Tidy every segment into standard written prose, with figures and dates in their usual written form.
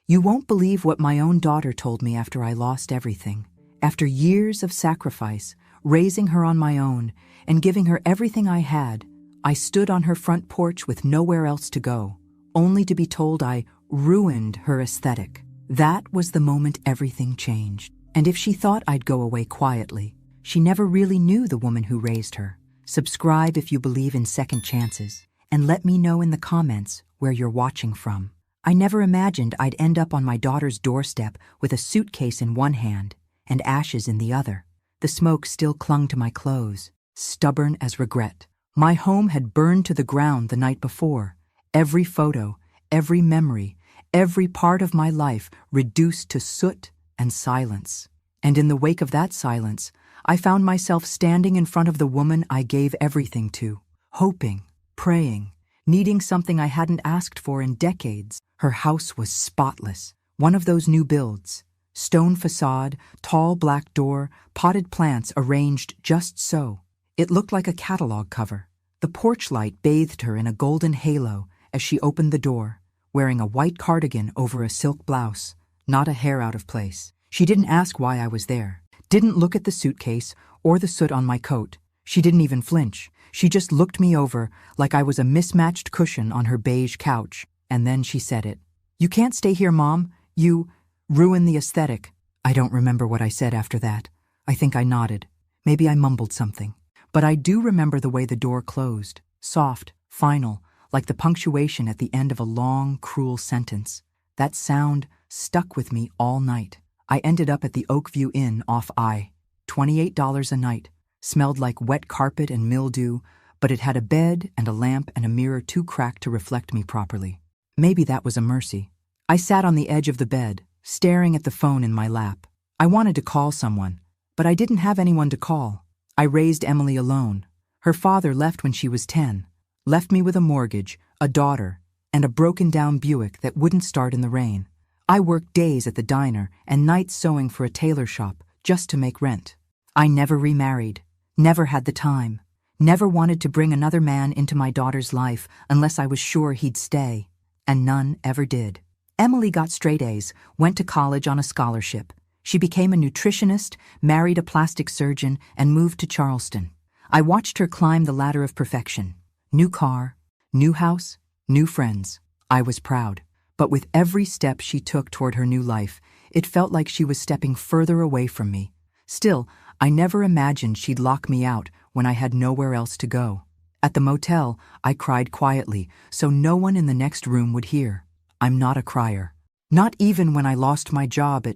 You won't believe what my own daughter told me after I lost everything. After years of sacrifice, raising her on my own, and giving her everything I had, I stood on her front porch with nowhere else to go, only to be told I ruined her aesthetic. That was the moment everything changed. And if she thought I'd go away quietly, she never really knew the woman who raised her. Subscribe if you believe in second chances, and let me know in the comments where you're watching from. I never imagined I'd end up on my daughter's doorstep with a suitcase in one hand and ashes in the other. The smoke still clung to my clothes, stubborn as regret. My home had burned to the ground the night before. Every photo, every memory, every part of my life reduced to soot and silence. And in the wake of that silence, I found myself standing in front of the woman I gave everything to, hoping, praying, needing something I hadn't asked for in decades. Her house was spotless, one of those new builds. Stone facade, tall black door, potted plants arranged just so. It looked like a catalog cover. The porch light bathed her in a golden halo as she opened the door, wearing a white cardigan over a silk blouse, not a hair out of place. She didn't ask why I was there, didn't look at the suitcase or the soot on my coat. She didn't even flinch. She just looked me over like I was a mismatched cushion on her beige couch. And then she said it. "You can't stay here, Mom. You ruin the aesthetic." I don't remember what I said after that. I think I nodded. Maybe I mumbled something. But I do remember the way the door closed, soft, final, like the punctuation at the end of a long, cruel sentence. That sound stuck with me all night. I ended up at the Oakview Inn off I. $28 a night. Smelled like wet carpet and mildew, but it had a bed and a lamp and a mirror too cracked to reflect me properly. Maybe that was a mercy. I sat on the edge of the bed, staring at the phone in my lap. I wanted to call someone, but I didn't have anyone to call. I raised Emily alone. Her father left when she was 10, left me with a mortgage, a daughter, and a broken-down Buick that wouldn't start in the rain. I worked days at the diner and nights sewing for a tailor shop just to make rent. I never remarried, never had the time, never wanted to bring another man into my daughter's life unless I was sure he'd stay. And none ever did. Emily got straight A's, went to college on a scholarship. She became a nutritionist, married a plastic surgeon, and moved to Charleston. I watched her climb the ladder of perfection. New car, new house, new friends. I was proud. But with every step she took toward her new life, it felt like she was stepping further away from me. Still, I never imagined she'd lock me out when I had nowhere else to go. At the motel, I cried quietly, so no one in the next room would hear. I'm not a crier. Not even when I lost my job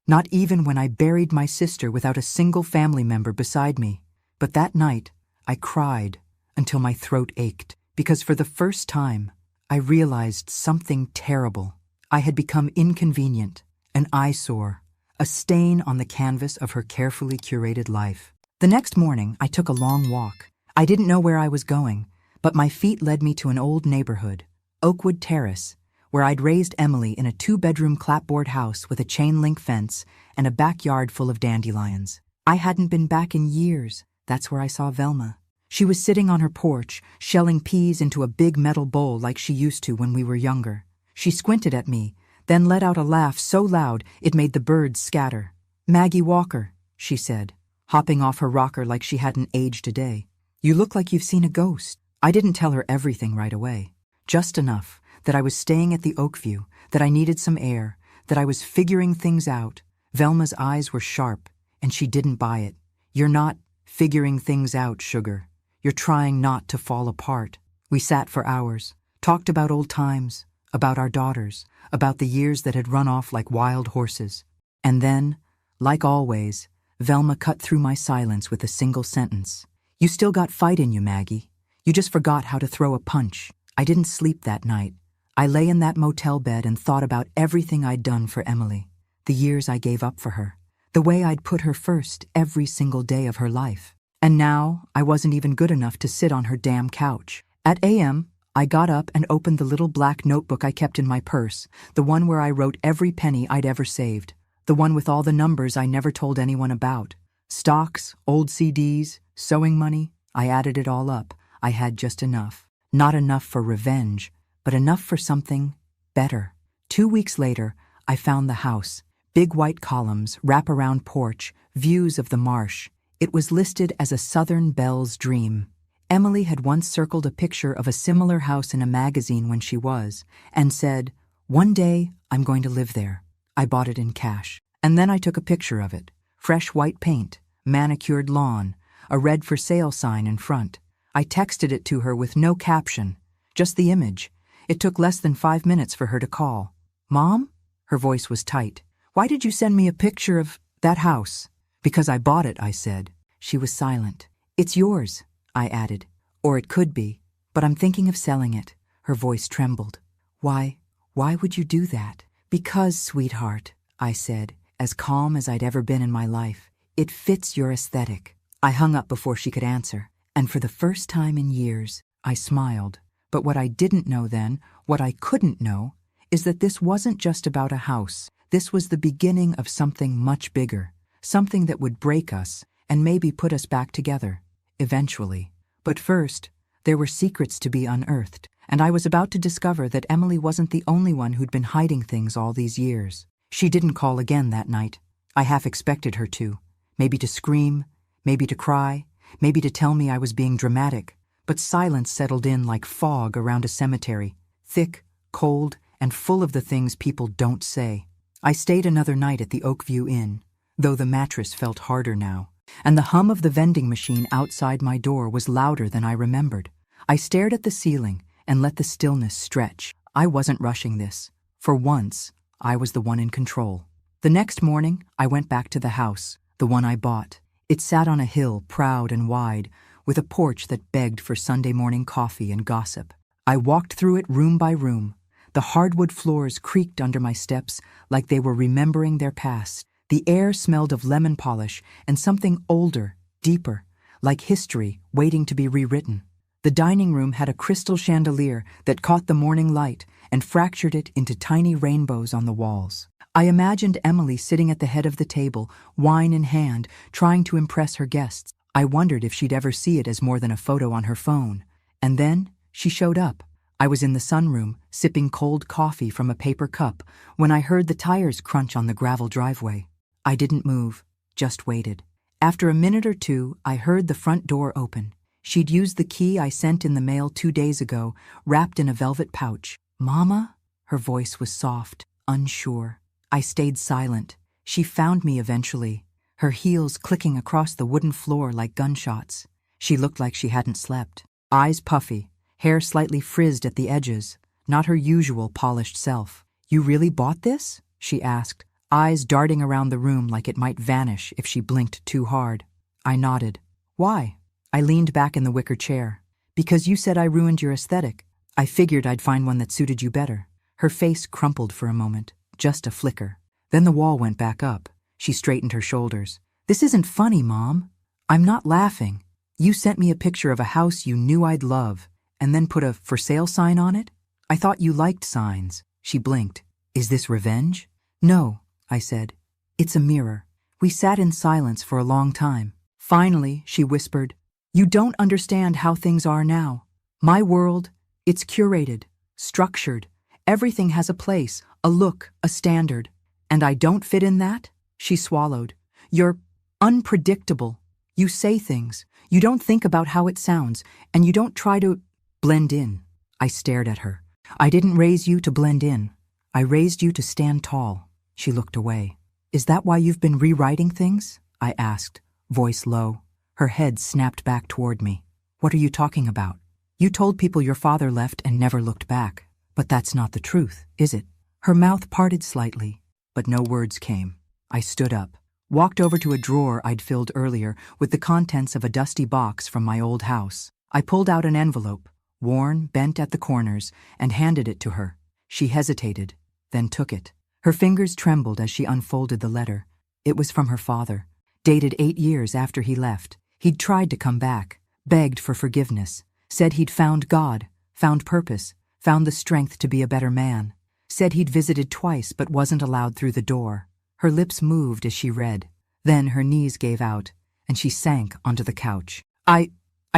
not even when I buried my sister without a single family member beside me. But that night, I cried until my throat ached, because for the first time, I realized something terrible. I had become inconvenient, an eyesore, a stain on the canvas of her carefully curated life. The next morning, I took a long walk. I didn't know where I was going, but my feet led me to an old neighborhood, Oakwood Terrace, where I'd raised Emily in a 2-bedroom clapboard house with a chain-link fence and a backyard full of dandelions. I hadn't been back in years. That's where I saw Velma. She was sitting on her porch, shelling peas into a big metal bowl like she used to when we were younger. She squinted at me, then let out a laugh so loud it made the birds scatter. "Maggie Walker," she said, hopping off her rocker like she hadn't aged a day. "You look like you've seen a ghost." I didn't tell her everything right away. Just enough that I was staying at the Oakview, that I needed some air, that I was figuring things out. Velma's eyes were sharp, and she didn't buy it. "You're not figuring things out, sugar. You're trying not to fall apart." We sat for hours, talked about old times, about our daughters, about the years that had run off like wild horses. And then, like always, Velma cut through my silence with a single sentence. "You still got fight in you, Maggie. You just forgot how to throw a punch." I didn't sleep that night. I lay in that motel bed and thought about everything I'd done for Emily, the years I gave up for her, the way I'd put her first every single day of her life. And now I wasn't even good enough to sit on her damn couch. At a.m., I got up and opened the little black notebook I kept in my purse, the one where I wrote every penny I'd ever saved, the one with all the numbers I never told anyone about. Stocks, old CDs, sewing money, I added it all up. I had just enough. Not enough for revenge, but enough for something better. 2 weeks later, I found the house. Big white columns, wraparound porch, views of the marsh. It was listed as a Southern belle's dream. Emily had once circled a picture of a similar house in a magazine when she was, and said, "One day, I'm going to live there." I bought it in cash. And then I took a picture of it. Fresh white paint, manicured lawn, a red for sale sign in front. I texted it to her with no caption, just the image. It took less than 5 minutes for her to call. "Mom?" Her voice was tight. "Why did you send me a picture of that house?" "Because I bought it," I said. She was silent. "It's yours," I added. "Or it could be, but I'm thinking of selling it." Her voice trembled. Why would you do that?" "Because, sweetheart," I said, as calm as I'd ever been in my life, "it fits your aesthetic." I hung up before she could answer, and for the first time in years, I smiled. But what I didn't know then, what I couldn't know, is that this wasn't just about a house. This was the beginning of something much bigger, something that would break us and maybe put us back together, eventually. But first, there were secrets to be unearthed, and I was about to discover that Emily wasn't the only one who'd been hiding things all these years. She didn't call again that night. I half expected her to. Maybe to scream, maybe to cry, maybe to tell me I was being dramatic. But silence settled in like fog around a cemetery, thick, cold, and full of the things people don't say. I stayed another night at the Oakview Inn, though the mattress felt harder now, and the hum of the vending machine outside my door was louder than I remembered. I stared at the ceiling and let the stillness stretch. I wasn't rushing this. For once, I was the one in control. The next morning, I went back to the house, the one I bought. It sat on a hill, proud and wide, with a porch that begged for Sunday morning coffee and gossip. I walked through it room by room. The hardwood floors creaked under my steps like they were remembering their past. The air smelled of lemon polish and something older, deeper, like history waiting to be rewritten. The dining room had a crystal chandelier that caught the morning light and fractured it into tiny rainbows on the walls. I imagined Emily sitting at the head of the table, wine in hand, trying to impress her guests. I wondered if she'd ever see it as more than a photo on her phone. And then she showed up. I was in the sunroom, sipping cold coffee from a paper cup, when I heard the tires crunch on the gravel driveway. I didn't move, just waited. After a minute or two, I heard the front door open. She'd used the key I sent in the mail 2 days ago, wrapped in a velvet pouch. "Mama?" Her voice was soft, unsure. I stayed silent. She found me eventually, her heels clicking across the wooden floor like gunshots. She looked like she hadn't slept. Eyes puffy, hair slightly frizzed at the edges, not her usual polished self. "You really bought this?" she asked, eyes darting around the room like it might vanish if she blinked too hard. I nodded. "Why?" I leaned back in the wicker chair. "Because you said I ruined your aesthetic. I figured I'd find one that suited you better." Her face crumpled for a moment, just a flicker. Then the wall went back up. She straightened her shoulders. "This isn't funny, Mom. I'm not laughing. You sent me a picture of a house you knew I'd love, and then put a for sale sign on it? I thought you liked signs." She blinked. "Is this revenge?" "No," I said. "It's a mirror." We sat in silence for a long time. Finally, she whispered, "You don't understand how things are now. My world, it's curated, structured. Everything has a place, a look, a standard. And I don't fit in that?" She swallowed. "You're unpredictable. You say things. You don't think about how it sounds, and you don't try to blend in." I stared at her. "I didn't raise you to blend in. I raised you to stand tall." She looked away. "Is that why you've been rewriting things?" I asked, voice low. Her head snapped back toward me. "What are you talking about? You told people your father left and never looked back. But that's not the truth, is it?" Her mouth parted slightly, but no words came. I stood up, walked over to a drawer I'd filled earlier with the contents of a dusty box from my old house. I pulled out an envelope, worn, bent at the corners, and handed it to her. She hesitated, then took it. Her fingers trembled as she unfolded the letter. It was from her father, dated 8 years after he left. He'd tried to come back, begged for forgiveness, said he'd found God, found purpose, found the strength to be a better man, said he'd visited twice but wasn't allowed through the door. Her lips moved as she read. Then her knees gave out, and she sank onto the couch. I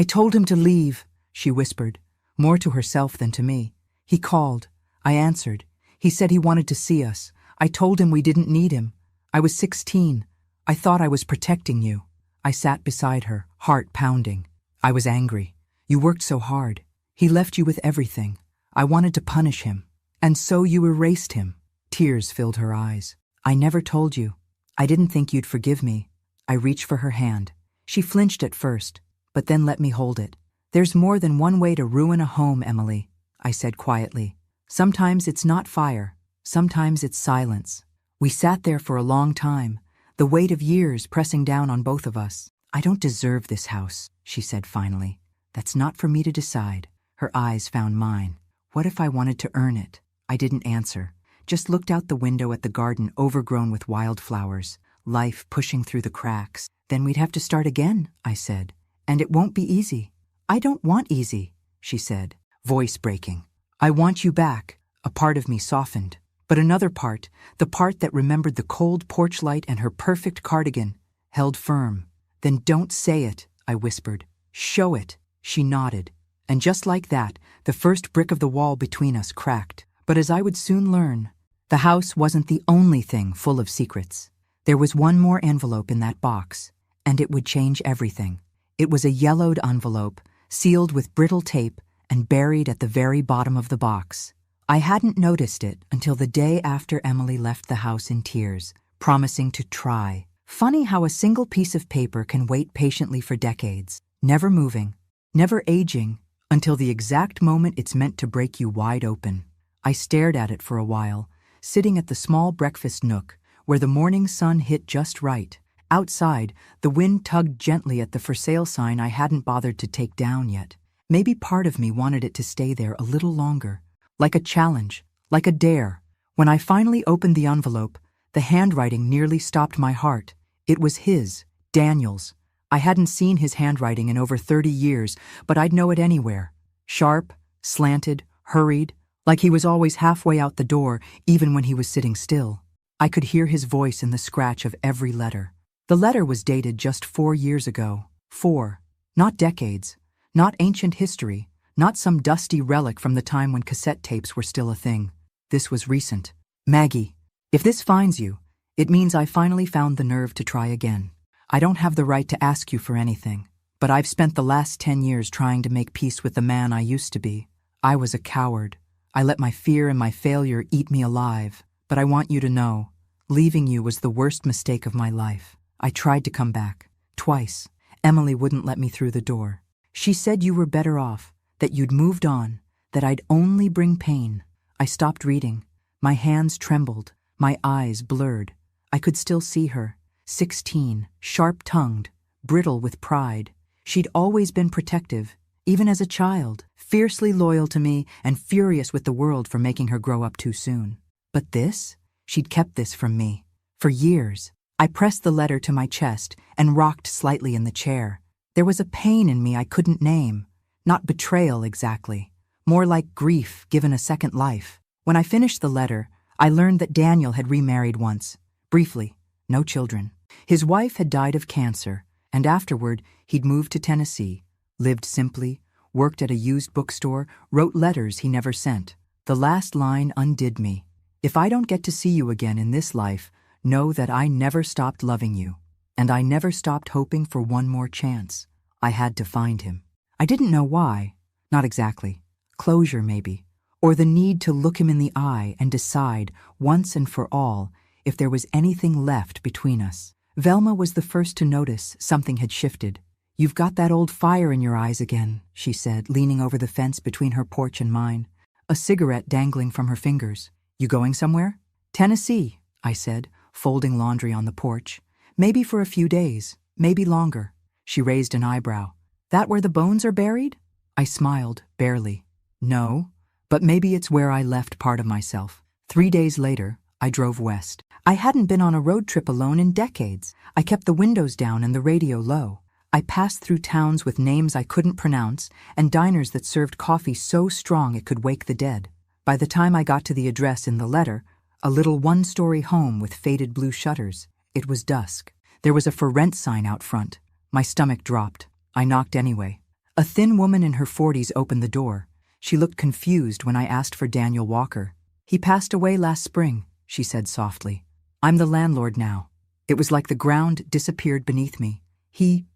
told him to leave," she whispered, more to herself than to me. "He called. I answered. He said he wanted to see us. I told him we didn't need him. I was 16. I thought I was protecting you. I sat beside her, heart pounding. I was angry. You worked so hard. He left you with everything. I wanted to punish him. And so you erased him. Tears filled her eyes. I never told you. I didn't think you'd forgive me. I reached for her hand. She flinched at first, but then let me hold it. There's more than one way to ruin a home, Emily, I said quietly. Sometimes it's not fire. Sometimes it's silence. We sat there for a long time, the weight of years pressing down on both of us. I don't deserve this house, she said finally. That's not for me to decide. Her eyes found mine. What if I wanted to earn it? I didn't answer, just looked out the window at the garden overgrown with wildflowers, life pushing through the cracks. Then we'd have to start again, I said. And it won't be easy. I don't want easy, she said, voice breaking. I want you back. A part of me softened. But another part, the part that remembered the cold porch light and her perfect cardigan, held firm. Then don't say it, I whispered. Show it. She nodded. And just like that, the first brick of the wall between us cracked. But as I would soon learn, the house wasn't the only thing full of secrets. There was one more envelope in that box, and it would change everything. It was a yellowed envelope, sealed with brittle tape and buried at the very bottom of the box. I hadn't noticed it until the day after Emily left the house in tears, promising to try. Funny how a single piece of paper can wait patiently for decades, never moving, never aging, until the exact moment it's meant to break you wide open. I stared at it for a while, sitting at the small breakfast nook where the morning sun hit just right. Outside, the wind tugged gently at the for sale sign I hadn't bothered to take down yet. Maybe part of me wanted it to stay there a little longer. Like a challenge, like a dare. When I finally opened the envelope, the handwriting nearly stopped my heart. It was his, Daniel's. I hadn't seen his handwriting in over 30 years, but I'd know it anywhere. Sharp, slanted, hurried, like he was always halfway out the door, even when he was sitting still. I could hear his voice in the scratch of every letter. The letter was dated just 4 years ago. 4. Not decades. Not ancient history. Not some dusty relic from the time when cassette tapes were still a thing. This was recent. Maggie, if this finds you, it means I finally found the nerve to try again. I don't have the right to ask you for anything, but I've spent the last 10 years trying to make peace with the man I used to be. I was a coward. I let my fear and my failure eat me alive. But I want you to know, leaving you was the worst mistake of my life. I tried to come back. Twice. Emily wouldn't let me through the door. She said you were better off, that you'd moved on, that I'd only bring pain. I stopped reading. My hands trembled, my eyes blurred. I could still see her, 16, sharp-tongued, brittle with pride. She'd always been protective, even as a child, fiercely loyal to me and furious with the world for making her grow up too soon. But this? She'd kept this from me. For years. I pressed the letter to my chest and rocked slightly in the chair. There was a pain in me I couldn't name. Not betrayal exactly, more like grief given a second life. When I finished the letter, I learned that Daniel had remarried once. Briefly, no children. His wife had died of cancer, and afterward he'd moved to Tennessee, lived simply, worked at a used bookstore, wrote letters he never sent. The last line undid me. If I don't get to see you again in this life, know that I never stopped loving you, and I never stopped hoping for one more chance. I had to find him. I didn't know why, not exactly. Closure, maybe, or the need to look him in the eye and decide, once and for all, if there was anything left between us. Velma was the first to notice something had shifted. You've got that old fire in your eyes again, she said, leaning over the fence between her porch and mine, a cigarette dangling from her fingers. You going somewhere? Tennessee, I said, folding laundry on the porch. Maybe for a few days, maybe longer. She raised an eyebrow. That where the bones are buried? I smiled, barely. No, but maybe it's where I left part of myself. 3 days later, I drove west. I hadn't been on a road trip alone in decades. I kept the windows down and the radio low. I passed through towns with names I couldn't pronounce and diners that served coffee so strong it could wake the dead. By the time I got to the address in the letter, a little one-story home with faded blue shutters, it was dusk. There was a for rent sign out front. My stomach dropped. I knocked anyway. A thin woman in her 40s opened the door. She looked confused when I asked for Daniel Walker. He passed away last spring. she said softly. I'm the landlord now. It was like the ground disappeared beneath me. He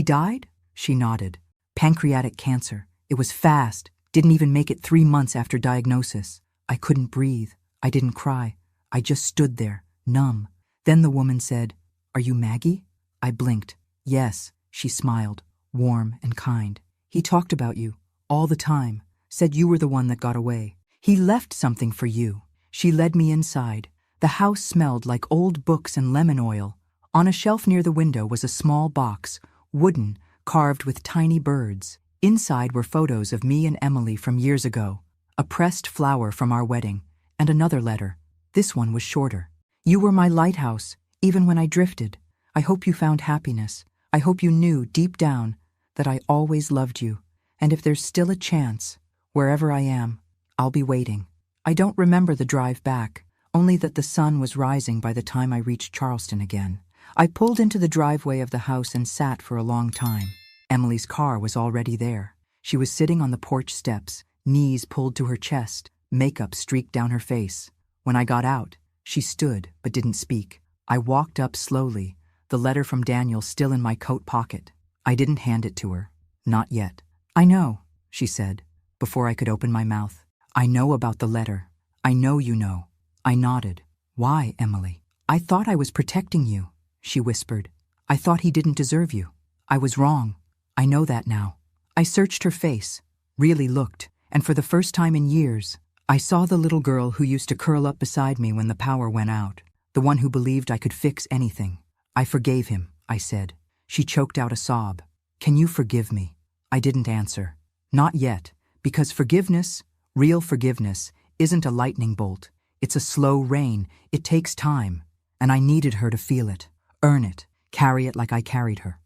died? She nodded. Pancreatic cancer. It was fast. Didn't even make it 3 months after diagnosis. I couldn't breathe. I didn't cry. I just stood there, numb. Then the woman said, "Are you Maggie?" I blinked. Yes, she smiled, warm and kind. He talked about you, all the time, said you were the one that got away. He left something for you. She led me inside. The house smelled like old books and lemon oil. On a shelf near the window was a small box, wooden, carved with tiny birds. Inside were photos of me and Emily from years ago, a pressed flower from our wedding, and another letter. This one was shorter. You were my lighthouse, even when I drifted. I hope you found happiness. I hope you knew deep down that I always loved you. And if there's still a chance, wherever I am, I'll be waiting. I don't remember the drive back, only that the sun was rising by the time I reached Charleston again. I pulled into the driveway of the house and sat for a long time. Emily's car was already there. She was sitting on the porch steps, knees pulled to her chest, makeup streaked down her face. When I got out, she stood but didn't speak. I walked up slowly, the letter from Daniel still in my coat pocket. I didn't hand it to her. Not yet. I know, she said, before I could open my mouth. I know about the letter. I know you know. I nodded. Why, Emily? I thought I was protecting you, she whispered. I thought he didn't deserve you. I was wrong. I know that now. I searched her face, really looked, and for the first time in years, I saw the little girl who used to curl up beside me when the power went out, the one who believed I could fix anything. I forgave him, I said. She choked out a sob. Can you forgive me? I didn't answer. Not yet, because forgiveness, real forgiveness, isn't a lightning bolt. It's a slow rain. It takes time. And I needed her to feel it, earn it, carry it like I carried her.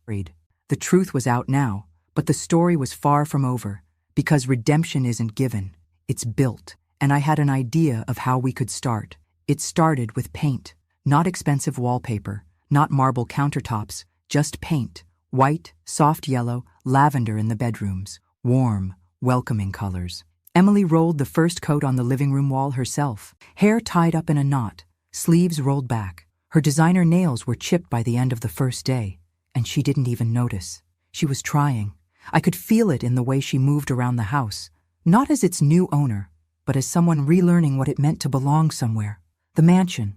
The truth was out now, but the story was far from over, because redemption isn't given, it's built. And I had an idea of how we could start. It started with paint, not expensive wallpaper, not marble countertops, just paint. White, soft yellow, lavender in the bedrooms, warm, welcoming colors. Emily rolled the first coat on the living room wall herself, hair tied up in a knot, sleeves rolled back. Her designer nails were chipped by the end of the first day, and she didn't even notice. She was trying. I could feel it in the way she moved around the house, not as its new owner, but as someone relearning what it meant to belong somewhere. The mansion,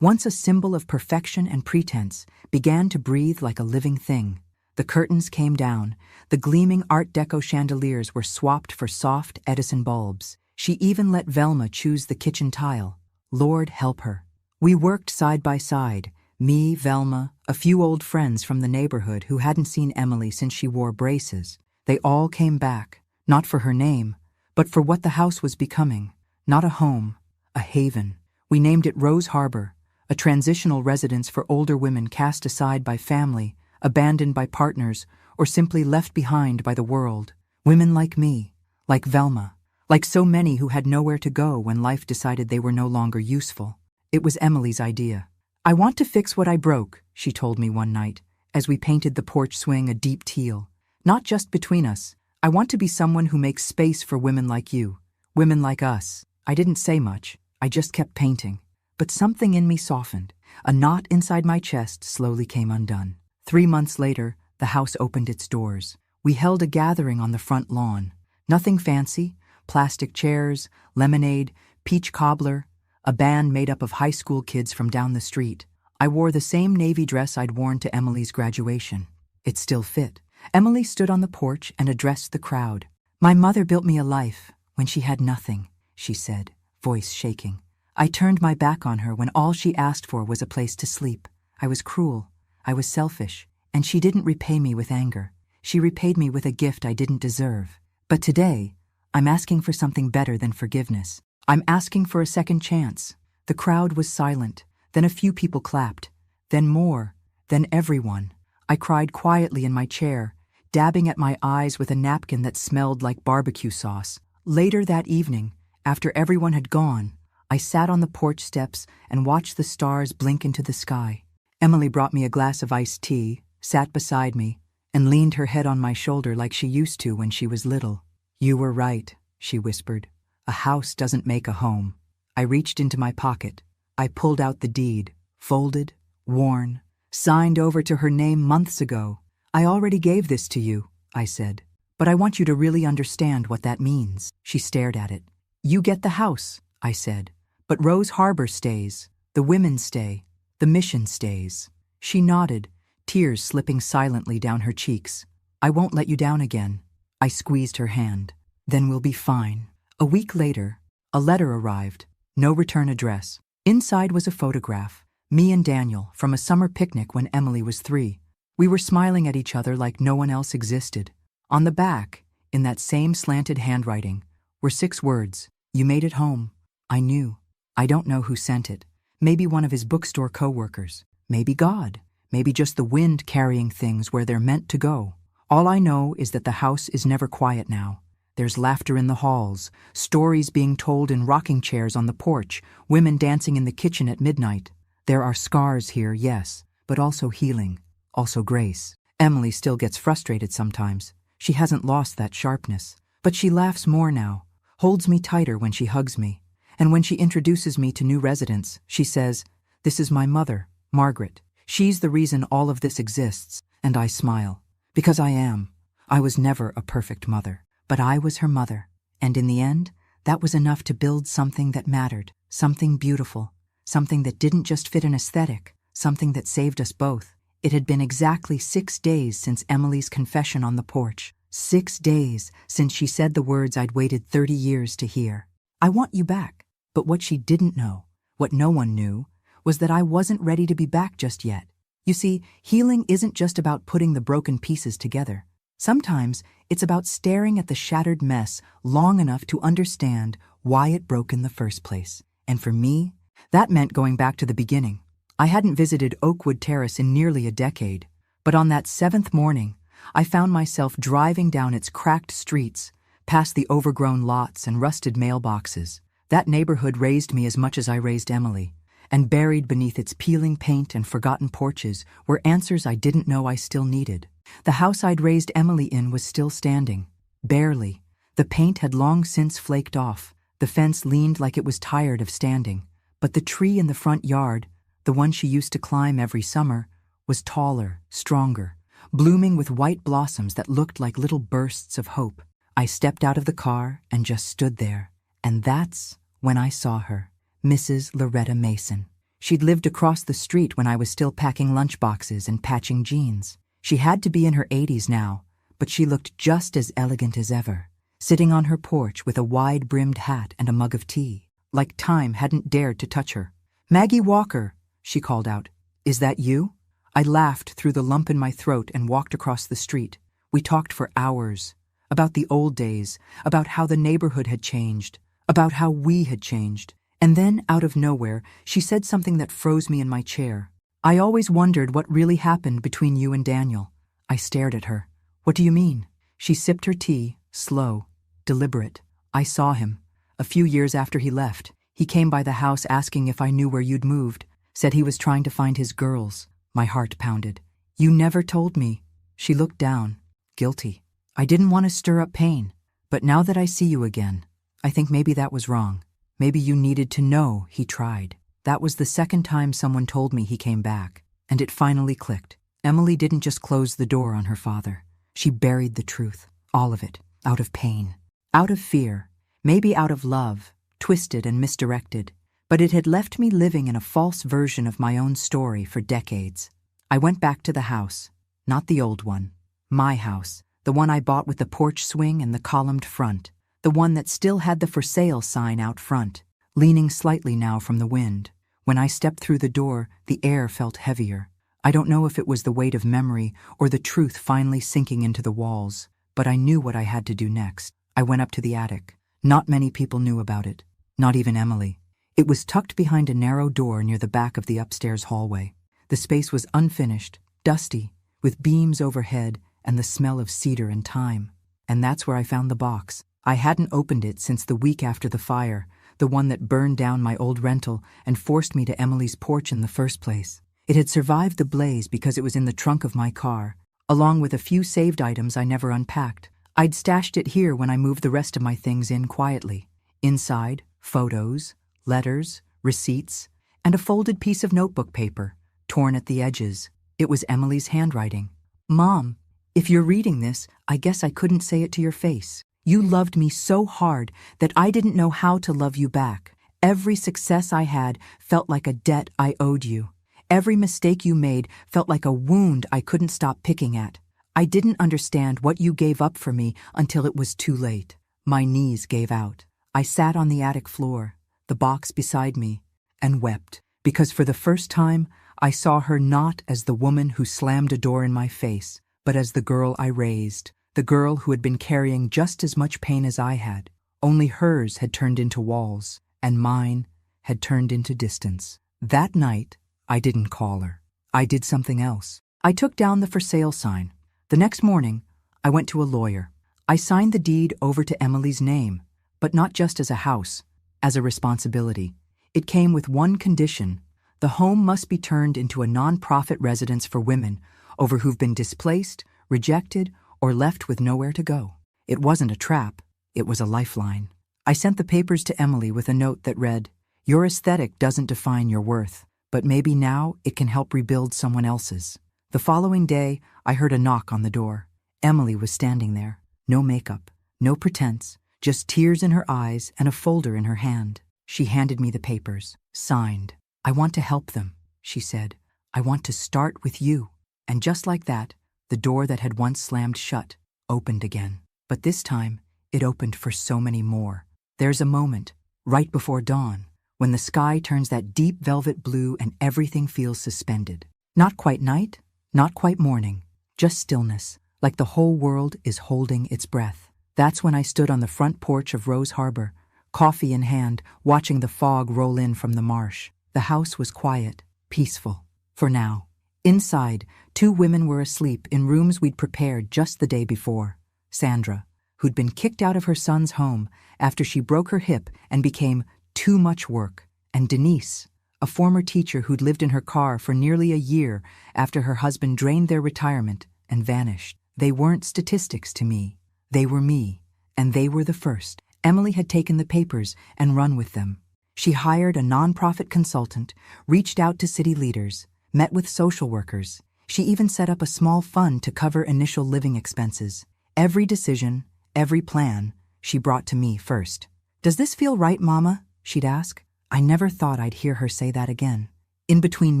once a symbol of perfection and pretense, began to breathe like a living thing. The curtains came down. The gleaming Art Deco chandeliers were swapped for soft Edison bulbs. She even let Velma choose the kitchen tile. Lord help her. We worked side by side, me, Velma, a few old friends from the neighborhood who hadn't seen Emily since she wore braces. They all came back, not for her name, but for what the house was becoming. Not a home, a haven. We named it Rose Harbor, a transitional residence for older women cast aside by family, abandoned by partners, or simply left behind by the world. Women like me, like Velma, like so many who had nowhere to go when life decided they were no longer useful. It was Emily's idea. I want to fix what I broke, she told me one night, as we painted the porch swing a deep teal. Not just between us. I want to be someone who makes space for women like you, women like us. I didn't say much. I just kept painting. But something in me softened. A knot inside my chest slowly came undone. 3 months later, the house opened its doors. We held a gathering on the front lawn. Nothing fancy. Plastic chairs, lemonade, peach cobbler, a band made up of high school kids from down the street. I wore the same navy dress I'd worn to Emily's graduation. It still fit. Emily stood on the porch and addressed the crowd. My mother built me a life when she had nothing, she said, voice shaking. I turned my back on her when all she asked for was a place to sleep. I was cruel. I was selfish. And she didn't repay me with anger. She repaid me with a gift I didn't deserve. But today, I'm asking for something better than forgiveness. I'm asking for a second chance. The crowd was silent. Then a few people clapped. Then more. Then everyone. I cried quietly in my chair, dabbing at my eyes with a napkin that smelled like barbecue sauce. Later that evening, after everyone had gone, I sat on the porch steps and watched the stars blink into the sky. Emily brought me a glass of iced tea, sat beside me, and leaned her head on my shoulder like she used to when she was little. You were right, she whispered. A house doesn't make a home. I reached into my pocket. I pulled out the deed, folded, worn, signed over to her name months ago. I already gave this to you, I said. But I want you to really understand what that means. She stared at it. You get the house, I said. But Rose Harbor stays. The women stay. The mission stays. She nodded, tears slipping silently down her cheeks. I won't let you down again. I squeezed her hand. Then we'll be fine. A week later, a letter arrived. No return address. Inside was a photograph. Me and Daniel from a summer picnic when Emily was 3. We were smiling at each other like no one else existed. On the back, in that same slanted handwriting, were 6 words. You made it home. I knew. I don't know who sent it. Maybe one of his bookstore co-workers. Maybe God. Maybe just the wind carrying things where they're meant to go. All I know is that the house is never quiet now. There's laughter in the halls, stories being told in rocking chairs on the porch, women dancing in the kitchen at midnight. There are scars here, yes, but also healing, also grace. Emily still gets frustrated sometimes. She hasn't lost that sharpness. But she laughs more now, holds me tighter when she hugs me. And when she introduces me to new residents, she says, "This is my mother, Margaret. She's the reason all of this exists." And I smile. Because I am. I was never a perfect mother. But I was her mother, and in the end, that was enough to build something that mattered, something beautiful, something that didn't just fit an aesthetic, something that saved us both. It had been exactly 6 days since Emily's confession on the porch, 6 days since she said the words I'd waited 30 years to hear. I want you back. But what she didn't know, what no one knew, was that I wasn't ready to be back just yet. You see, healing isn't just about putting the broken pieces together. Sometimes it's about staring at the shattered mess long enough to understand why it broke in the first place. And for me, that meant going back to the beginning. I hadn't visited Oakwood Terrace in nearly a decade, but on that 7th morning, I found myself driving down its cracked streets, past the overgrown lots and rusted mailboxes. That neighborhood raised me as much as I raised Emily, and buried beneath its peeling paint and forgotten porches were answers I didn't know I still needed. The house I'd raised Emily in was still standing. Barely. The paint had long since flaked off. The fence leaned like it was tired of standing. But the tree in the front yard, the one she used to climb every summer, was taller, stronger, blooming with white blossoms that looked like little bursts of hope. I stepped out of the car and just stood there. And that's when I saw her, Mrs. Loretta Mason. She'd lived across the street when I was still packing lunchboxes and patching jeans. She had to be in her 80s now, but she looked just as elegant as ever, sitting on her porch with a wide-brimmed hat and a mug of tea, like time hadn't dared to touch her. "Maggie Walker," she called out. "Is that you?" I laughed through the lump in my throat and walked across the street. We talked for hours, about the old days, about how the neighborhood had changed, about how we had changed. And then, out of nowhere, she said something that froze me in my chair. "I always wondered what really happened between you and Daniel." I stared at her. "What do you mean?" She sipped her tea, slow, deliberate. "I saw him. A few years after he left. He came by the house asking if I knew where you'd moved. Said he was trying to find his girls." My heart pounded. "You never told me." She looked down, guilty. "I didn't want to stir up pain. But now that I see you again, I think maybe that was wrong. Maybe you needed to know he tried." That was the second time someone told me he came back, and it finally clicked. Emily didn't just close the door on her father. She buried the truth, all of it, out of pain, out of fear, maybe out of love, twisted and misdirected. But it had left me living in a false version of my own story for decades. I went back to the house, not the old one, my house, the one I bought with the porch swing and the columned front, the one that still had the for sale sign out front, leaning slightly now from the wind. When I stepped through the door, the air felt heavier. I don't know if it was the weight of memory or the truth finally sinking into the walls, but I knew what I had to do next. I went up to the attic. Not many people knew about it, not even Emily. It was tucked behind a narrow door near the back of the upstairs hallway. The space was unfinished, dusty, with beams overhead and the smell of cedar and thyme. And that's where I found the box. I hadn't opened it since the week after the fire, the one that burned down my old rental and forced me to Emily's porch in the first place. It had survived the blaze because it was in the trunk of my car, along with a few saved items I never unpacked. I'd stashed it here when I moved the rest of my things in quietly. Inside, photos, letters, receipts, and a folded piece of notebook paper, torn at the edges. It was Emily's handwriting. "Mom, if you're reading this, I guess I couldn't say it to your face. You loved me so hard that I didn't know how to love you back. Every success I had felt like a debt I owed you. Every mistake you made felt like a wound I couldn't stop picking at. I didn't understand what you gave up for me until it was too late." My knees gave out. I sat on the attic floor, the box beside me, and wept, because for the first time I saw her not as the woman who slammed a door in my face, but as the girl I raised, the girl who had been carrying just as much pain as I had. Only hers had turned into walls, and mine had turned into distance. That night, I didn't call her. I did something else. I took down the for sale sign. The next morning, I went to a lawyer. I signed the deed over to Emily's name, but not just as a house, as a responsibility. It came with one condition: the home must be turned into a non-profit residence for women over who've been displaced, rejected, or left with nowhere to go. It wasn't a trap, it was a lifeline. I sent the papers to Emily with a note that read, "Your aesthetic doesn't define your worth, but maybe now it can help rebuild someone else's." The following day, I heard a knock on the door. Emily was standing there. No makeup, no pretense, just tears in her eyes and a folder in her hand. She handed me the papers, signed. "I want to help them," she said. "I want to start with you." And just like that, the door that had once slammed shut opened again. But this time, it opened for so many more. There's a moment, right before dawn, when the sky turns that deep velvet blue and everything feels suspended. Not quite night, not quite morning, just stillness, like the whole world is holding its breath. That's when I stood on the front porch of Rose Harbor, coffee in hand, watching the fog roll in from the marsh. The house was quiet, peaceful, for now. Inside, 2 women were asleep in rooms we'd prepared just the day before. Sandra, who'd been kicked out of her son's home after she broke her hip and became too much work, and Denise, a former teacher who'd lived in her car for nearly a year after her husband drained their retirement and vanished. They weren't statistics to me. They were me, and they were the first. Emily had taken the papers and run with them. She hired a nonprofit consultant, reached out to city leaders, met with social workers. She even set up a small fund to cover initial living expenses. Every decision, every plan, she brought to me first. "Does this feel right, Mama?" she'd ask. I never thought I'd hear her say that again. In between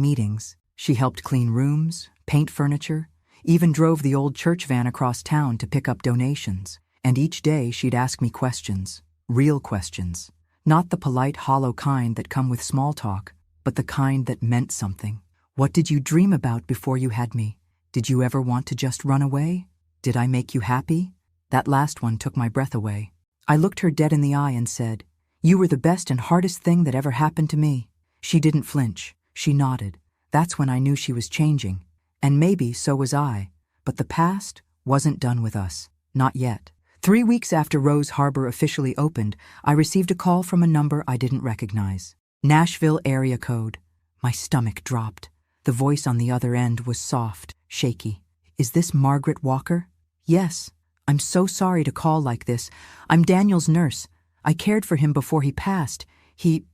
meetings, she helped clean rooms, paint furniture, even drove the old church van across town to pick up donations. And each day she'd ask me questions, real questions. Not the polite, hollow kind that come with small talk, but the kind that meant something. "What did you dream about before you had me? Did you ever want to just run away? Did I make you happy?" That last one took my breath away. I looked her dead in the eye and said, "You were the best and hardest thing that ever happened to me." She didn't flinch. She nodded. That's when I knew she was changing. And maybe so was I. But the past wasn't done with us. Not yet. 3 weeks after Rose Harbor officially opened, I received a call from a number I didn't recognize. Nashville area code. My stomach dropped. The voice on the other end was soft, shaky. "Is this Margaret Walker?" "Yes. I'm so sorry to call like this. I'm Daniel's nurse. I cared for him before he passed. He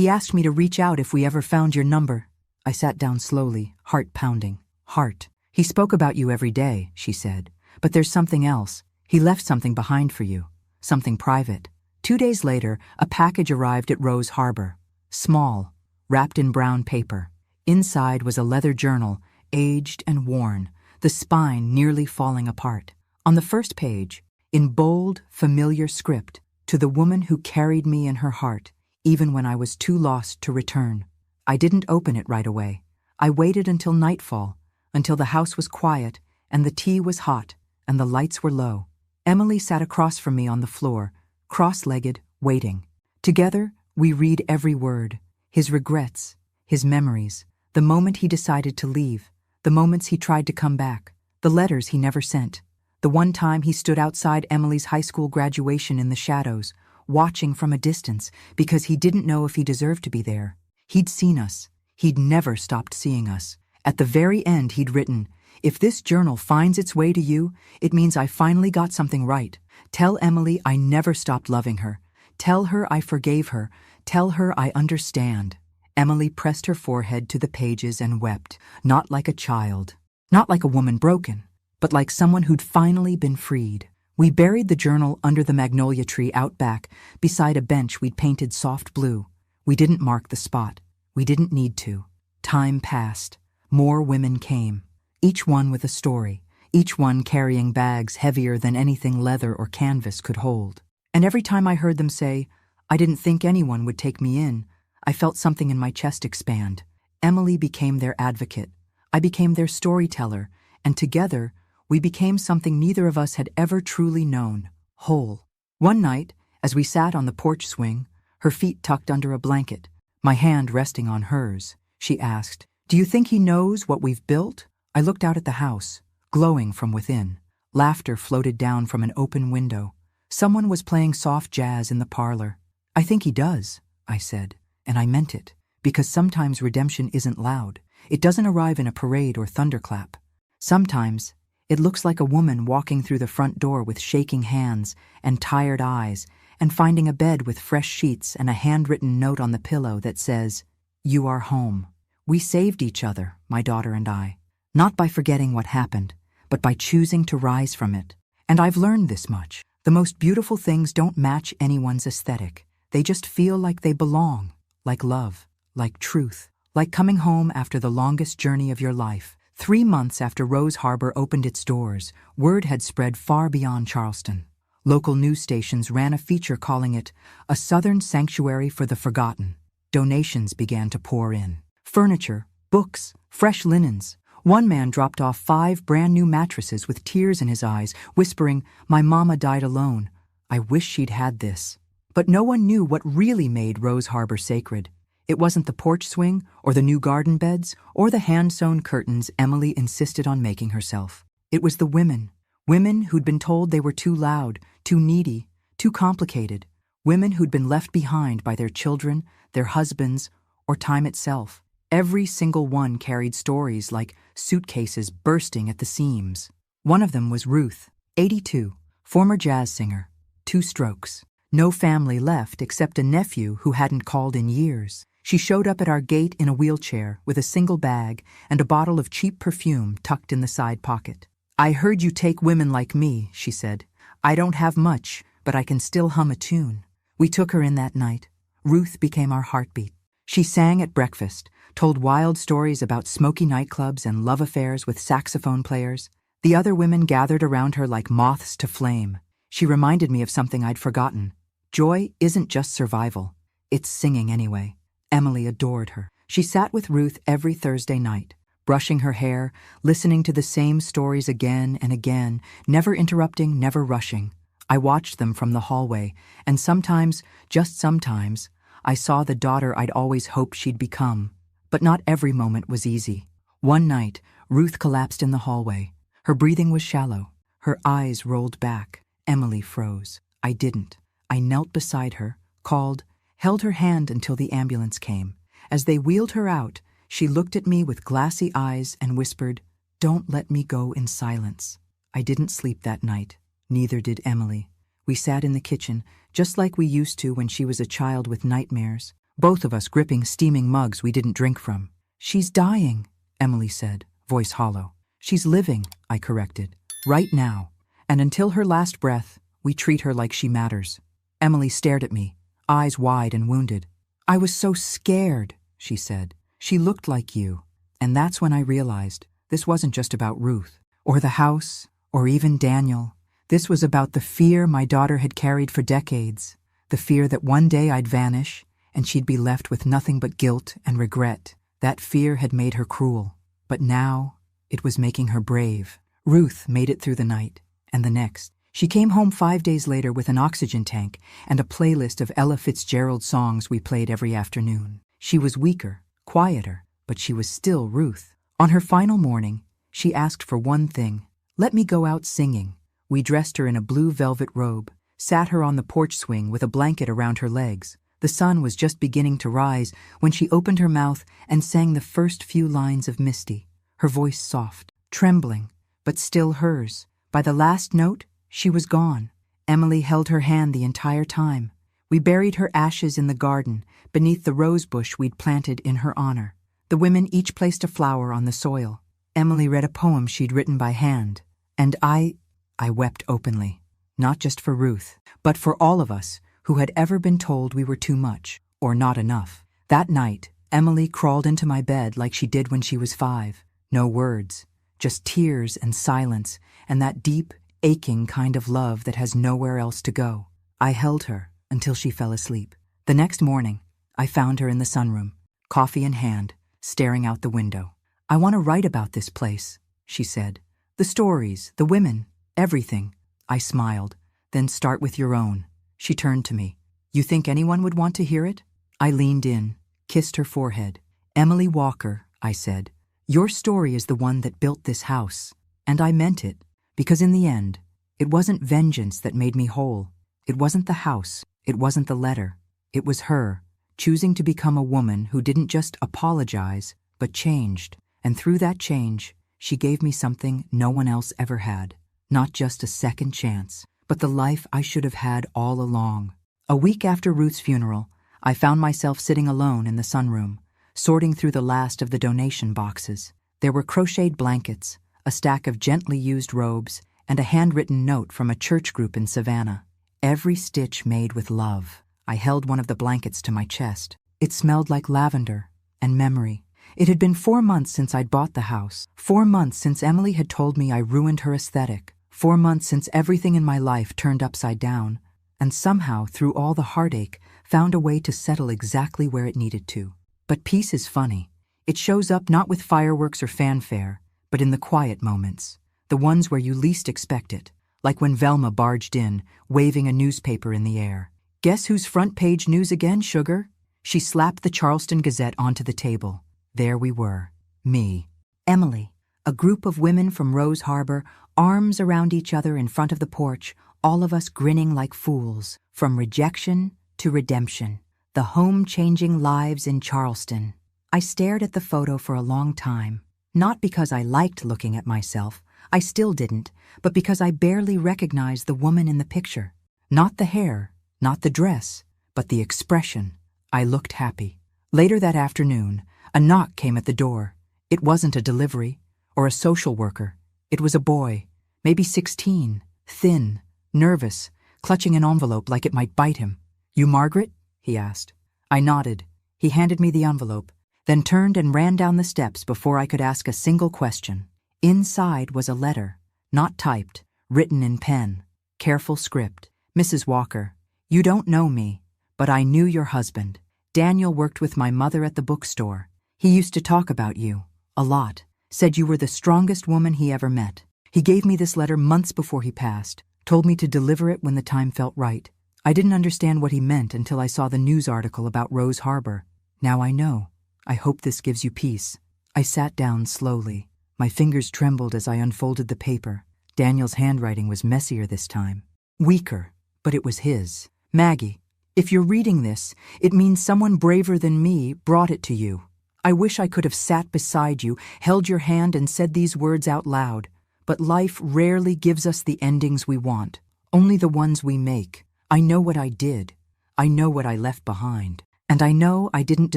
asked me to reach out if we ever found your number." I sat down slowly, heart pounding. "Heart. He spoke about you every day," she said. "But there's something else. He left something behind for you. Something private." 2 days later, a package arrived at Rose Harbor. Small, wrapped in brown paper. Inside was a leather journal, aged and worn, the spine nearly falling apart. On the first page, in bold, familiar script, "To the woman who carried me in her heart, even when I was too lost to return." I didn't open it right away. I waited until nightfall, until the house was quiet and the tea was hot and the lights were low. Emily sat across from me on the floor, cross-legged, waiting. Together, we read every word, his regrets, his memories, the moment he decided to leave, the moments he tried to come back, the letters he never sent, the one time he stood outside Emily's high school graduation in the shadows, watching from a distance because he didn't know if he deserved to be there. He'd seen us. He'd never stopped seeing us. At the very end, he'd written, "If this journal finds its way to you, it means I finally got something right. Tell Emily I never stopped loving her. Tell her I forgave her. Tell her I understand. Emily pressed her forehead to the pages and wept, not like a child, not like a woman broken, but like someone who'd finally been freed. We buried the journal under the magnolia tree out back, beside a bench we'd painted soft blue. We didn't mark the spot. We didn't need to. Time passed. More women came, each one with a story, each one carrying bags heavier than anything leather or canvas could hold. And every time I heard them say, "I didn't think anyone would take me in," I felt something in my chest expand. Emily became their advocate. I became their storyteller, and together, we became something neither of us had ever truly known, whole. One night, as we sat on the porch swing, her feet tucked under a blanket, my hand resting on hers, she asked, "Do you think he knows what we've built?" I looked out at the house, glowing from within. Laughter floated down from an open window. Someone was playing soft jazz in the parlor. "I think he does," I said, and I meant it, because sometimes redemption isn't loud. It doesn't arrive in a parade or thunderclap. Sometimes, it looks like a woman walking through the front door with shaking hands and tired eyes and finding a bed with fresh sheets and a handwritten note on the pillow that says, "You are home." We saved each other, my daughter and I, not by forgetting what happened, but by choosing to rise from it. And I've learned this much. The most beautiful things don't match anyone's aesthetic. They just feel like they belong, like love, like truth, like coming home after the longest journey of your life. 3 months after Rose Harbor opened its doors, word had spread far beyond Charleston. Local news stations ran a feature calling it a Southern sanctuary for the forgotten. Donations began to pour in. Furniture, books, fresh linens. One man dropped off 5 brand new mattresses with tears in his eyes, whispering, "My mama died alone. I wish she'd had this." But no one knew what really made Rose Harbor sacred. It wasn't the porch swing, or the new garden beds, or the hand-sewn curtains Emily insisted on making herself. It was the women. Women who'd been told they were too loud, too needy, too complicated. Women who'd been left behind by their children, their husbands, or time itself. Every single one carried stories like suitcases bursting at the seams. One of them was Ruth, 82, former jazz singer, 2 strokes. No family left except a nephew who hadn't called in years. She showed up at our gate in a wheelchair with a single bag and a bottle of cheap perfume tucked in the side pocket. "I heard you take women like me," she said. "I don't have much, but I can still hum a tune." We took her in that night. Ruth became our heartbeat. She sang at breakfast, told wild stories about smoky nightclubs and love affairs with saxophone players. The other women gathered around her like moths to flame. She reminded me of something I'd forgotten. Joy isn't just survival. It's singing anyway. Emily adored her. She sat with Ruth every Thursday night, brushing her hair, listening to the same stories again and again, never interrupting, never rushing. I watched them from the hallway, and sometimes, just sometimes, I saw the daughter I'd always hoped she'd become. But not every moment was easy. One night, Ruth collapsed in the hallway. Her breathing was shallow. Her eyes rolled back. Emily froze. I didn't. I knelt beside her, called, held her hand until the ambulance came. As they wheeled her out, she looked at me with glassy eyes and whispered, "Don't let me go in silence." I didn't sleep that night. Neither did Emily. We sat in the kitchen, just like we used to when she was a child with nightmares, both of us gripping steaming mugs we didn't drink from. "She's dying," Emily said, voice hollow. "She's living," I corrected, "right now. And until her last breath, we treat her like she matters." Emily stared at me, eyes wide and wounded. "I was so scared," she said. "She looked like you." And that's when I realized this wasn't just about Ruth, or the house, or even Daniel. This was about the fear my daughter had carried for decades, the fear that one day I'd vanish, and she'd be left with nothing but guilt and regret. That fear had made her cruel, but now it was making her brave. Ruth made it through the night, and the next. She came home 5 days later with an oxygen tank and a playlist of Ella Fitzgerald songs we played every afternoon. She was weaker, quieter, but she was still Ruth. On her final morning, she asked for one thing: "Let me go out singing." We dressed her in a blue velvet robe, sat her on the porch swing with a blanket around her legs. The sun was just beginning to rise when she opened her mouth and sang the first few lines of Misty, her voice soft, trembling, but still hers. By the last note, she was gone. Emily held her hand the entire time. We buried her ashes in the garden, beneath the rose bush we'd planted in her honor. The women each placed a flower on the soil. Emily read a poem she'd written by hand, and I wept openly, not just for Ruth, but for all of us who had ever been told we were too much or not enough. That night, Emily crawled into my bed like she did when she was 5. No words, just tears and silence, and that deep, aching kind of love that has nowhere else to go. I held her until she fell asleep. The next morning, I found her in the sunroom, coffee in hand, staring out the window. "I want to write about this place," she said. "The stories, the women, everything." I smiled. "Then start with your own." She turned to me. "You think anyone would want to hear it?" I leaned in, kissed her forehead. "Emily Walker," I said, "your story is the one that built this house." And I meant it, because in the end, it wasn't vengeance that made me whole. It wasn't the house. It wasn't the letter. It was her, choosing to become a woman who didn't just apologize, but changed. And through that change, she gave me something no one else ever had. Not just a second chance, but the life I should have had all along. A week after Ruth's funeral, I found myself sitting alone in the sunroom, sorting through the last of the donation boxes. There were crocheted blankets, a stack of gently used robes, and a handwritten note from a church group in Savannah. Every stitch made with love. I held one of the blankets to my chest. It smelled like lavender and memory. It had been 4 months since I'd bought the house. 4 months since Emily had told me I ruined her aesthetic. 4 months since everything in my life turned upside down, and somehow, through all the heartache, found a way to settle exactly where it needed to. But peace is funny. It shows up not with fireworks or fanfare, but in the quiet moments, the ones where you least expect it, like when Velma barged in, waving a newspaper in the air. "Guess who's front page news again, sugar?" She slapped the Charleston Gazette onto the table. There we were. Me. Emily. A group of women from Rose Harbor, arms around each other in front of the porch, all of us grinning like fools. From rejection to redemption. The home-changing lives in Charleston. I stared at the photo for a long time. Not because I liked looking at myself. I still didn't, but because I barely recognized the woman in the picture. Not the hair, not the dress, but the expression. I looked happy. Later that afternoon, a knock came at the door. It wasn't a delivery or a social worker. It was a boy, maybe 16, thin, nervous, clutching an envelope like it might bite him. "You Margaret?" he asked. I nodded. He handed me the envelope, then turned and ran down the steps before I could ask a single question. Inside was a letter, not typed, written in pen. Careful script. "Mrs. Walker, you don't know me, but I knew your husband. Daniel worked with my mother at the bookstore. He used to talk about you, a lot, said you were the strongest woman he ever met. He gave me this letter months before he passed, told me to deliver it when the time felt right. I didn't understand what he meant until I saw the news article about Rose Harbor. Now I know. I hope this gives you peace." I sat down slowly. My fingers trembled as I unfolded the paper. Daniel's handwriting was messier this time. Weaker, but it was his. "Maggie, if you're reading this, it means someone braver than me brought it to you. I wish I could have sat beside you, held your hand and said these words out loud. But life rarely gives us the endings we want, only the ones we make. I know what I did. I know what I left behind. And I know I didn't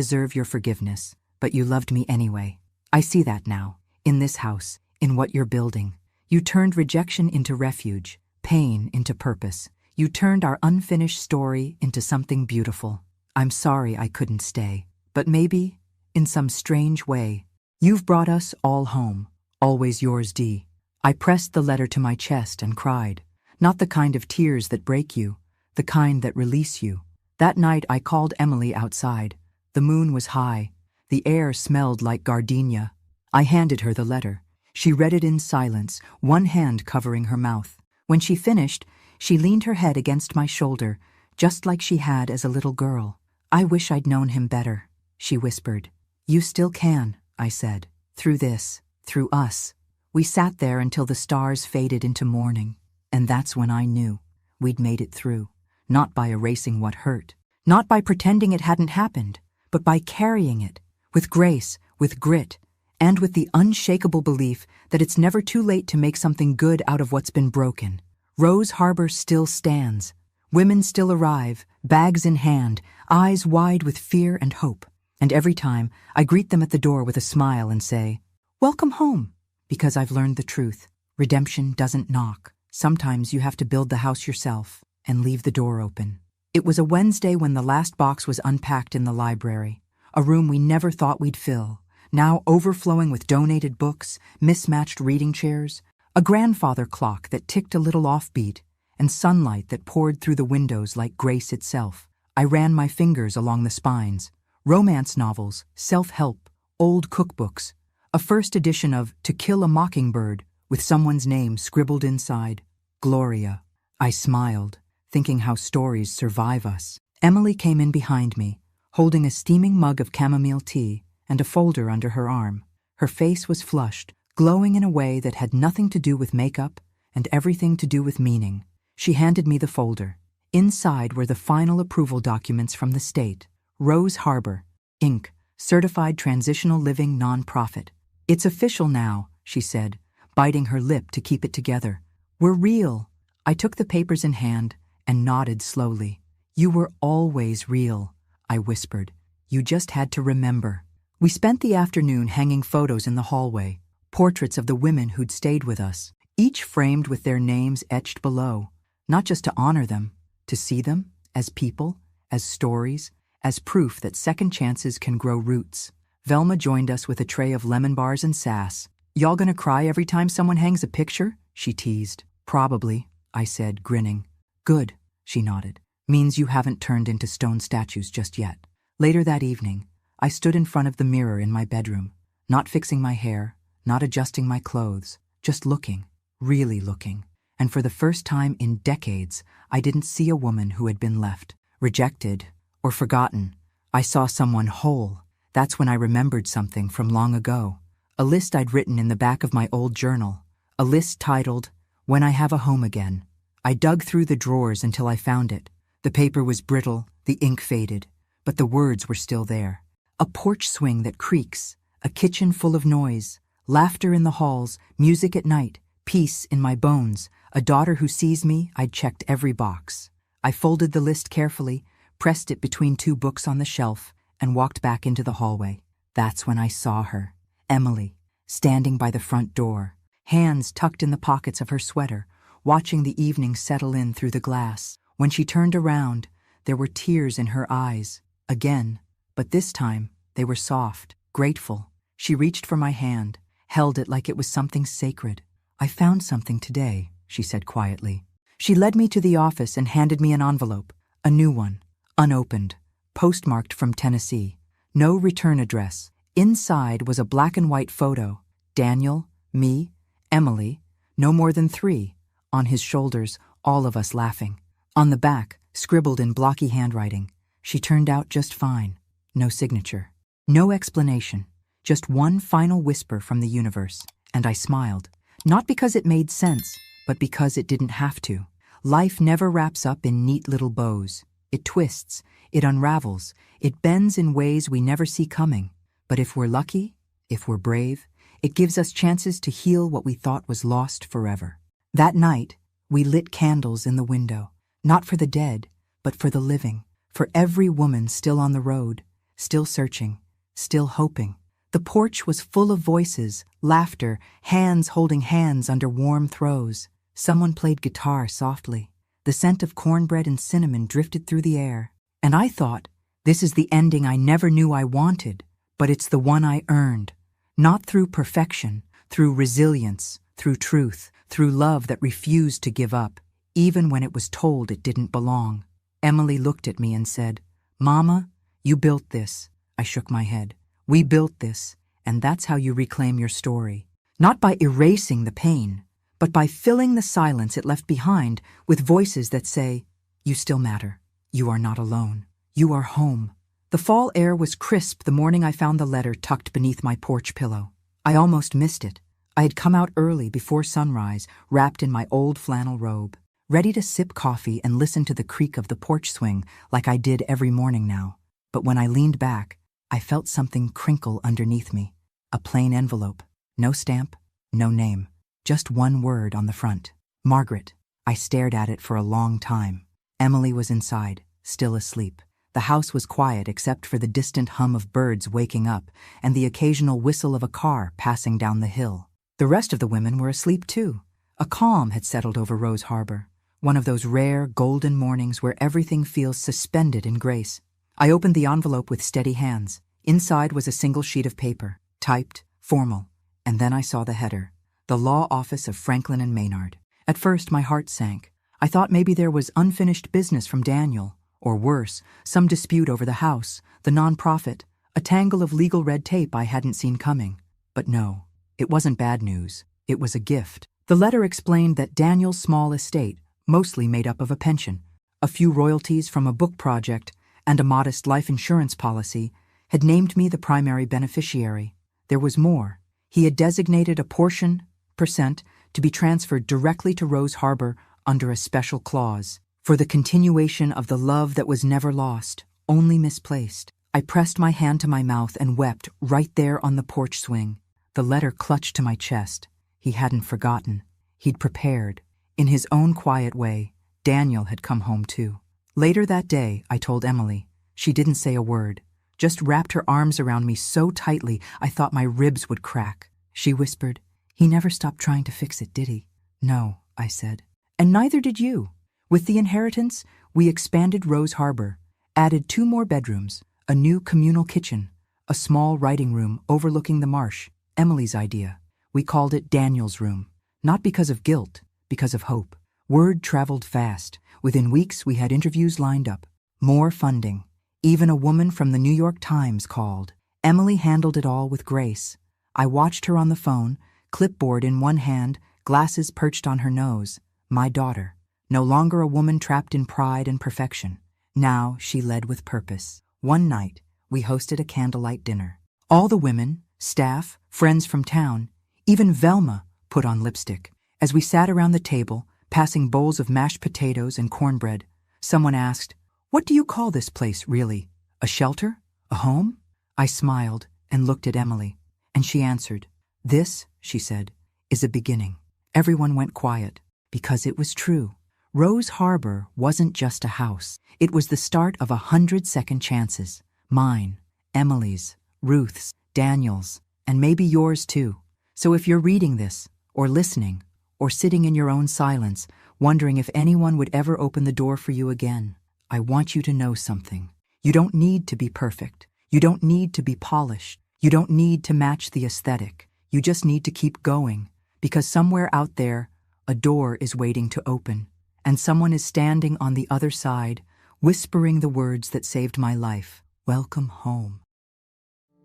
deserve your forgiveness, but you loved me anyway. I see that now. In this house, in what you're building. You turned rejection into refuge, pain into purpose. You turned our unfinished story into something beautiful. I'm sorry I couldn't stay, but maybe, in some strange way, you've brought us all home. Always yours, D." I pressed the letter to my chest and cried. Not the kind of tears that break you, the kind that release you. That night I called Emily outside. The moon was high. The air smelled like gardenia. I handed her the letter. She read it in silence, one hand covering her mouth. When she finished, she leaned her head against my shoulder, just like she had as a little girl. "I wish I'd known him better," she whispered. "You still can," I said. "Through this, through us." We sat there until the stars faded into morning, and that's when I knew we'd made it through. Not by erasing what hurt, not by pretending it hadn't happened, but by carrying it, with grace, with grit, and with the unshakable belief that it's never too late to make something good out of what's been broken. Rose Harbor still stands. Women still arrive, bags in hand, eyes wide with fear and hope. And every time, I greet them at the door with a smile and say, "Welcome home," because I've learned the truth. Redemption doesn't knock. Sometimes you have to build the house yourself and leave the door open. It was a Wednesday when the last box was unpacked in the library, a room we never thought we'd fill, now overflowing with donated books, mismatched reading chairs, a grandfather clock that ticked a little offbeat, and sunlight that poured through the windows like grace itself. I ran my fingers along the spines. Romance novels, self-help, old cookbooks, a first edition of To Kill a Mockingbird with someone's name scribbled inside, Gloria. I smiled, thinking how stories survive us. Emily came in behind me, holding a steaming mug of chamomile tea and a folder under her arm. Her face was flushed, glowing in a way that had nothing to do with makeup and everything to do with meaning. She handed me the folder. Inside were the final approval documents from the state. Rose Harbor, Inc., Certified Transitional Living Nonprofit. "It's official now," she said, biting her lip to keep it together. "We're real." I took the papers in hand and nodded slowly. "You were always real," I whispered. "You just had to remember." We spent the afternoon hanging photos in the hallway, portraits of the women who'd stayed with us, each framed with their names etched below, not just to honor them, to see them as people, as stories, as proof that second chances can grow roots. Velma joined us with a tray of lemon bars and sass. "Y'all gonna cry every time someone hangs a picture?" she teased. "Probably," I said, grinning. "Good," she nodded. "Means you haven't turned into stone statues just yet." Later that evening, I stood in front of the mirror in my bedroom, not fixing my hair, not adjusting my clothes, just looking, really looking. And for the first time in decades, I didn't see a woman who had been left, rejected, or forgotten. I saw someone whole. That's when I remembered something from long ago. A list I'd written in the back of my old journal. A list titled, "When I Have a Home Again." I dug through the drawers until I found it. The paper was brittle, the ink faded, but the words were still there. A porch swing that creaks, a kitchen full of noise, laughter in the halls, music at night, peace in my bones, a daughter who sees me. I'd checked every box. I folded the list carefully, pressed it between two books on the shelf, and walked back into the hallway. That's when I saw her, Emily, standing by the front door, hands tucked in the pockets of her sweater, watching the evening settle in through the glass. When she turned around, there were tears in her eyes, again, but this time they were soft, grateful. She reached for my hand, held it like it was something sacred. "I found something today," she said quietly. She led me to the office and handed me an envelope, a new one, unopened, postmarked from Tennessee. No return address. Inside was a black and white photo. Daniel, me, Emily, no more than 3. On his shoulders, all of us laughing. On the back, scribbled in blocky handwriting, "She turned out just fine." No signature. No explanation. Just one final whisper from the universe. And I smiled. Not because it made sense, but because it didn't have to. Life never wraps up in neat little bows. It twists, it unravels, it bends in ways we never see coming. But if we're lucky, if we're brave, it gives us chances to heal what we thought was lost forever. That night, we lit candles in the window, not for the dead, but for the living, for every woman still on the road, still searching, still hoping. The porch was full of voices, laughter, hands holding hands under warm throws. Someone played guitar softly. The scent of cornbread and cinnamon drifted through the air. And I thought, this is the ending I never knew I wanted, but it's the one I earned. Not through perfection, through resilience, through truth, through love that refused to give up, even when it was told it didn't belong. Emily looked at me and said, "Mama, you built this." I shook my head. "We built this, and that's how you reclaim your story. Not by erasing the pain, but by filling the silence it left behind with voices that say, you still matter. You are not alone. You are home." The fall air was crisp the morning I found the letter tucked beneath my porch pillow. I almost missed it. I had come out early before sunrise, wrapped in my old flannel robe, ready to sip coffee and listen to the creak of the porch swing like I did every morning now. But when I leaned back, I felt something crinkle underneath me. A plain envelope. No stamp, no name. Just one word on the front. Margaret. I stared at it for a long time. Emily was inside, still asleep. The house was quiet except for the distant hum of birds waking up and the occasional whistle of a car passing down the hill. The rest of the women were asleep too. A calm had settled over Rose Harbor, one of those rare golden mornings where everything feels suspended in grace. I opened the envelope with steady hands. Inside was a single sheet of paper, typed, formal, and then I saw the header, the law office of Franklin and Maynard. At first, my heart sank. I thought maybe there was unfinished business from Daniel, or worse, some dispute over the house, the nonprofit, a tangle of legal red tape I hadn't seen coming. But no, it wasn't bad news. It was a gift. The letter explained that Daniel's small estate, mostly made up of a pension, a few royalties from a book project, and a modest life insurance policy, had named me the primary beneficiary. There was more. He had designated a percent, to be transferred directly to Rose Harbor under a special clause, for the continuation of the love that was never lost, only misplaced. I pressed my hand to my mouth and wept right there on the porch swing. The letter clutched to my chest. He hadn't forgotten. He'd prepared. In his own quiet way, Daniel had come home too. Later that day, I told Emily. She didn't say a word, just wrapped her arms around me so tightly I thought my ribs would crack. She whispered, "He never stopped trying to fix it, did he?" "No," I said. "And neither did you." With the inheritance, we expanded Rose Harbor, added 2 more bedrooms, a new communal kitchen, a small writing room overlooking the marsh, Emily's idea. We called it Daniel's room, not because of guilt, because of hope. Word traveled fast. Within weeks, we had interviews lined up, more funding. Even a woman from the New York Times called. Emily handled it all with grace. I watched her on the phone, clipboard in one hand, glasses perched on her nose. My daughter. No longer a woman trapped in pride and perfection. Now she led with purpose. One night, we hosted a candlelight dinner. All the women, staff, friends from town, even Velma put on lipstick. As we sat around the table, passing bowls of mashed potatoes and cornbread, someone asked, "What do you call this place, really? A shelter? A home?" I smiled and looked at Emily, and she answered, "This," she said, "is a beginning." Everyone went quiet, because it was true. Rose Harbor wasn't just a house. It was the start of 100 second chances. Mine, Emily's, Ruth's, Daniel's, and maybe yours too. So if you're reading this, or listening, or sitting in your own silence, wondering if anyone would ever open the door for you again, I want you to know something. You don't need to be perfect. You don't need to be polished. You don't need to match the aesthetic. You just need to keep going, because somewhere out there, a door is waiting to open. And someone is standing on the other side, whispering the words that saved my life. Welcome home.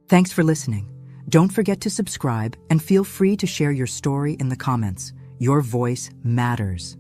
Thanks for listening. Don't forget to subscribe and feel free to share your story in the comments. Your voice matters.